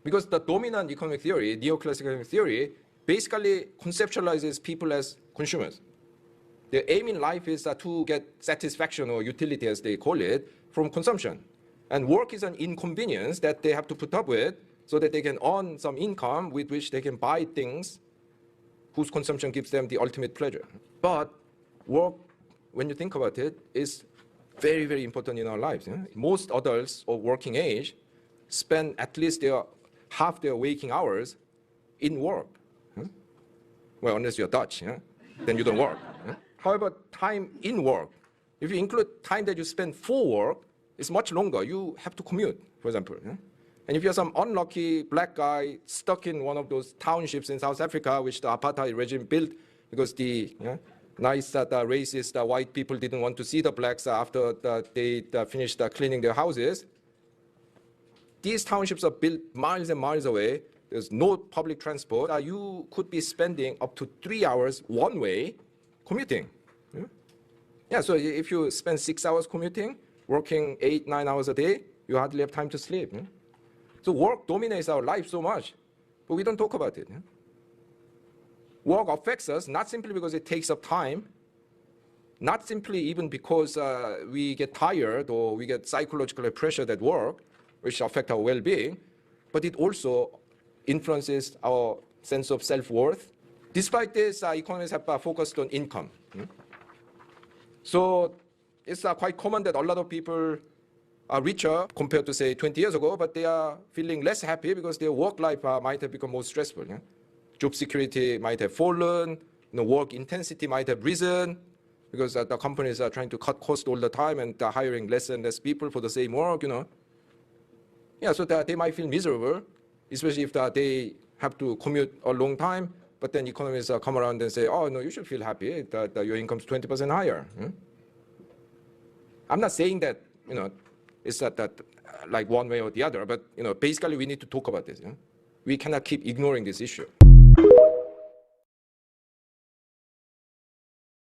Because the dominant economic theory, neoclassical economic theory, basically conceptualizes people as consumers. The aim in life is to get satisfaction or utility, as they call it, from consumption. And work is an inconvenience that they have to put up with so that they can earn some income with which they can buy things whose consumption gives them the ultimate pleasure. But work, when you think about it, is very, very important in our lives. Most adults of working age spend at least half their waking hours in work. Well, unless you're Dutch, then you don't work. However, time in work, if you include time that you spend for work, it's much longer. You have to commute, for example. And if you're some unlucky black guy stuck in one of those townships in South Africa, which the apartheid regime built because the nice racist white people didn't want to see the blacks after they finished cleaning their houses, these townships are built miles and miles away. There's no public transport. You could be spending up to 3 hours one way commuting. Yeah, so if you spend 6 hours commuting, working 8, 9 hours a day, you hardly have time to sleep. So work dominates our life so much, but we don't talk about it. Work affects us not simply because it takes up time, not simply even because we get tired or we get psychological pressure at work, which affect our well-being, but it also influences our sense of self-worth. Despite this, economists have focused on income. So it's quite common that a lot of people are richer compared to, say, 20 years ago, but they are feeling less happy because their work life might have become more stressful. Job security might have fallen, work intensity might have risen because the companies are trying to cut costs all the time and they're hiring less and less people for the same work. Yeah, so they might feel miserable, especially if they have to commute a long time. But then economists come around and say, oh, no, you should feel happy that your income's 20% higher. I'm not saying that, it's not that like one way or the other, but, basically we need to talk about this. We cannot keep ignoring this issue.